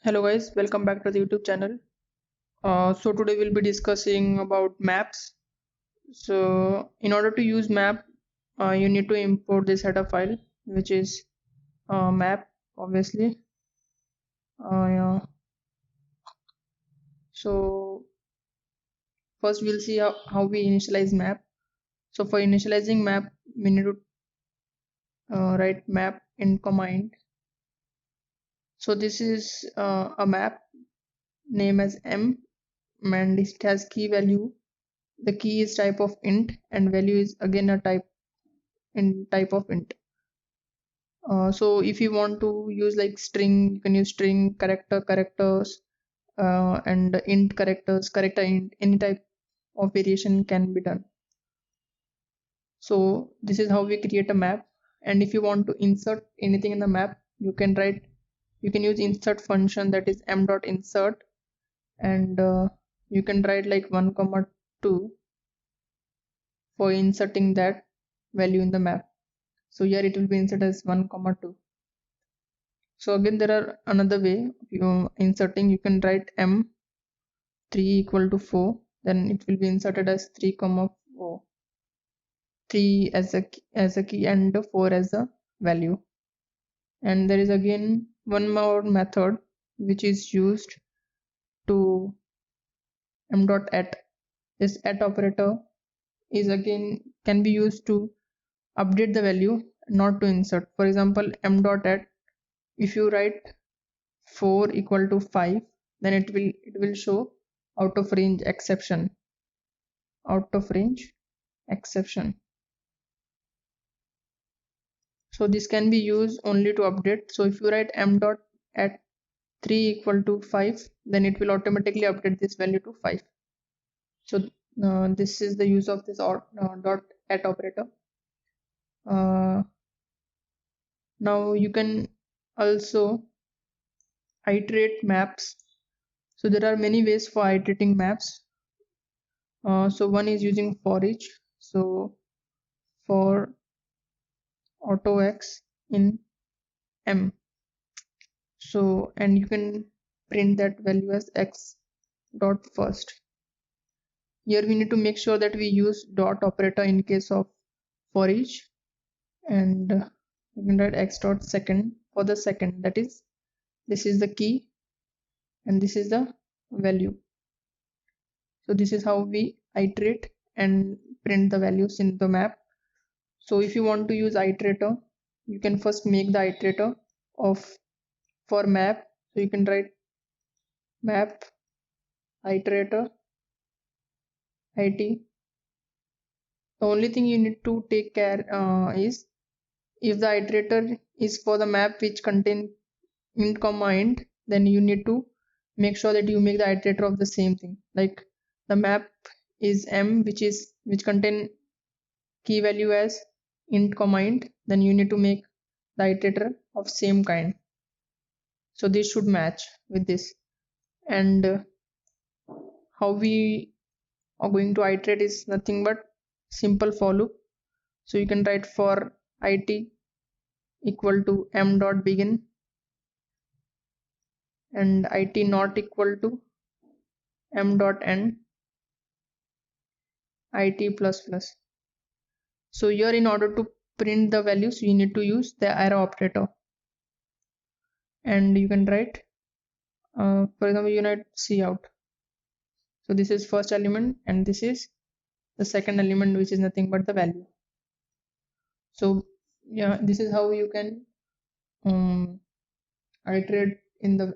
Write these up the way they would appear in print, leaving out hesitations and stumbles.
Hello guys, welcome back to the YouTube channel. So today we'll be discussing about maps. So in order to use map, you need to import this header file, which is map, obviously. Yeah. So first we'll see how we initialize map. So for initializing map, we need to write map in command. So this is a map name as m, and it has key value. The key is type of int, and value is again a type of int. So if you want to use like string, you can use string, characters, and int characters, character int, any type of variation can be done. So this is how we create a map. And if you want to insert anything in the map, you can use insert function, that is m.insert, and you can write like 1, 2 for inserting that value in the map. So here it will be inserted as 1, 2. So again, there are another way you inserting. You can write m 3 equal to 4, then it will be inserted as 3, 4, 3 as a key and 4 as a value. And there is again one more method which is used to m.at. This at operator is again can be used to update the value, not to insert. For example, m.at, if you write 4 equal to 5, then it will show out of range exception. So this can be used only to update. So if you write m dot at 3 equal to 5, then it will automatically update this value to 5. So this is the use of this dot at operator. Now you can also iterate maps. So there are many ways for iterating maps. So one is using for each. So for auto x in m. So and you can print that value as x dot first. Here we need to make sure that we use dot operator in case of for each, and you can write x dot second for the second, that is this is the key and this is the value. So this is how we iterate and print the values in the map. So if you want to use iterator, you can first make the iterator of for map. So you can write map iterator it. The only thing you need to take care is if the iterator is for the map which contain int comma int, then you need to make sure that you make the iterator of the same thing. Like the map is m which contain key value as int comma int, then you need to make the iterator of same kind. So this should match with this. And how we are going to iterate is nothing but simple for loop. So you can write for it equal to m dot begin and it not equal to m dot end it plus plus. So here in order to print the values, you need to use the arrow operator, and you can write for example unit cout. So this is first element and this is the second element, which is nothing but the value. So yeah, this is how you can iterate in the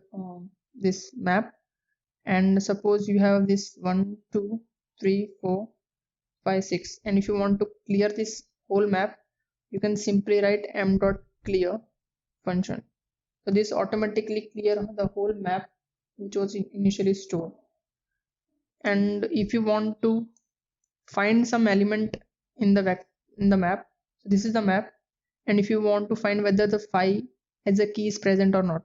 this map. And suppose you have this 1 2 3 4 5 6, and if you want to clear this whole map, you can simply write m dot clear function. So this automatically clear the whole map which was initially stored. And if you want to find some element in the map, so this is the map, and if you want to find whether the 5 as a key is present or not,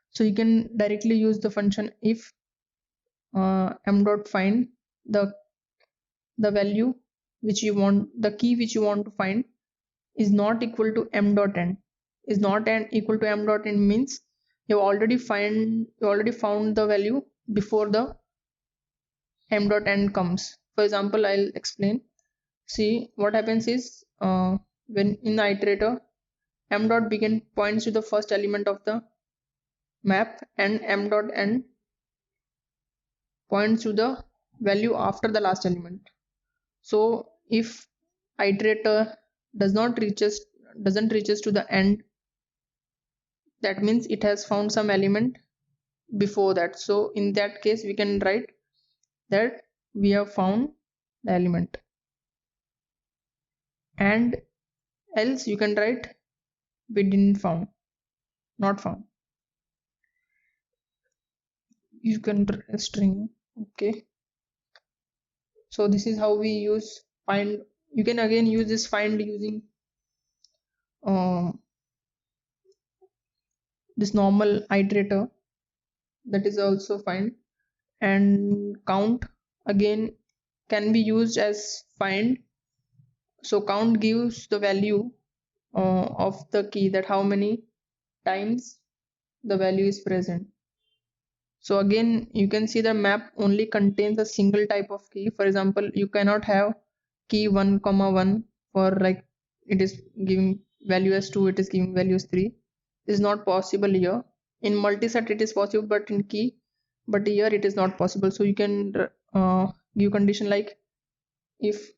so you can directly use the function if m dot find the value which you want, the key which you want to find is not equal to m dot end. Is not equal to m dot end means you already found the value before the m dot end comes. For example, I'll explain. See, what happens is when in the iterator, m dot begin points to the first element of the map and m dot end points to the value after the last element. So if iterator doesn't reaches to the end, that means it has found some element before that. So in that case we can write that we have found the element, and else you can write we didn't found, not found. You can string. Okay, so this is how we use find. You can again use this find using this normal iterator, that is also fine. And count again can be used as find. So count gives the value of the key, that how many times the value is present. So again you can see the map only contains a single type of key. For example, you cannot have key 1,1 for like it is giving value as 2, it is giving value as 3. This is not possible here. In multiset it is possible, but in key, but here it is not possible. So you can give condition like if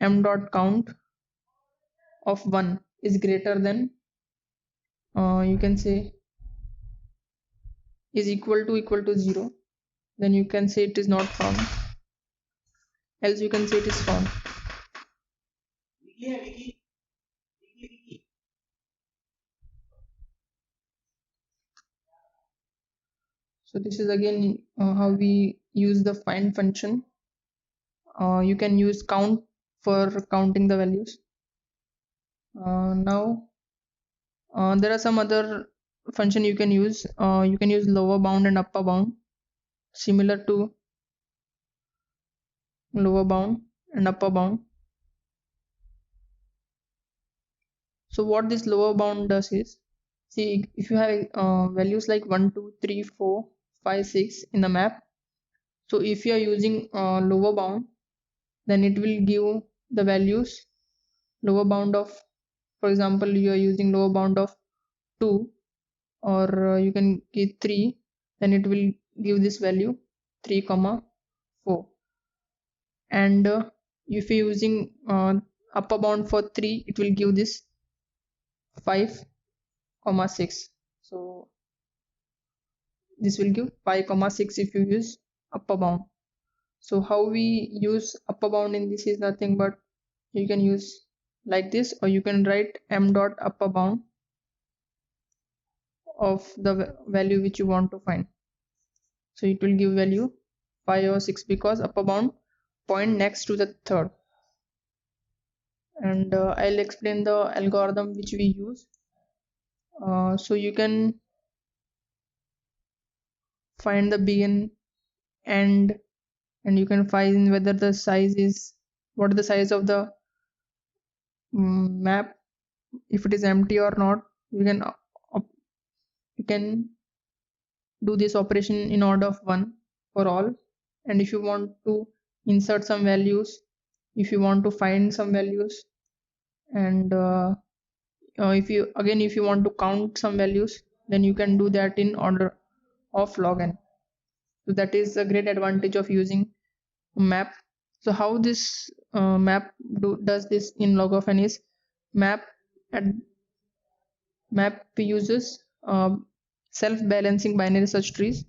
m dot count of 1 is greater than you can say is equal to 0, then you can say it is not found, else you can say it is found. So this is again how we use the find function. You can use count for counting the values. Now there are some other function you can use. You can use lower bound and upper bound, similar to lower bound and upper bound. So what this lower bound does is, see, if you have values like 1 2 3 4 5 6 in the map, so if you are using lower bound, then it will give the values lower bound of, for example, you are using lower bound of 2, or you can give 3, then it will give this value 3, 4. And if you're using upper bound for 3, it will give this 5, 6. So this will give 5, 6 if you use upper bound. So how we use upper bound in this is nothing but you can use like this, or you can write m dot upper bound of the value which you want to find. So it will give value 5 or 6 because upper bound point next to the third. And I'll explain the algorithm which we use. So you can find the begin, end, and you can find whether the size is, what is the size of the map, if it is empty or not. You can do this operation in order of 1 for all. And if you want to insert some values, if you want to find some values, and if you want to count some values, then you can do that in order of log n. So that is a great advantage of using map. So how this map does this in log of n is, map uses self-balancing binary search trees,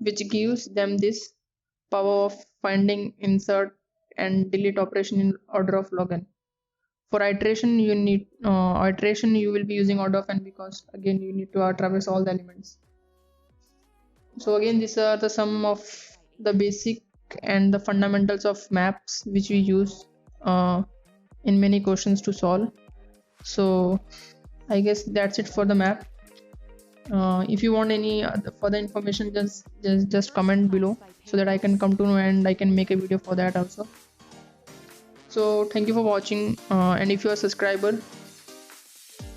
which gives them this power of finding, insert, and delete operation in order of log n. For iteration, you will be using order of n, because again you need to traverse all the elements. So again, these are the some of the basic and the fundamentals of maps which we use in many questions to solve. So I guess that's it for the map. If you want any further information, just comment below so that I can come to know and I can make a video for that also. So thank you for watching, and if you are a subscriber,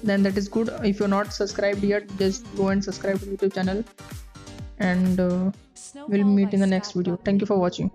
then that is good. If you're not subscribed yet, just go and subscribe to the YouTube channel, and we'll Snowfall meet by in the next Scott video. Thank you for Buckley. watching.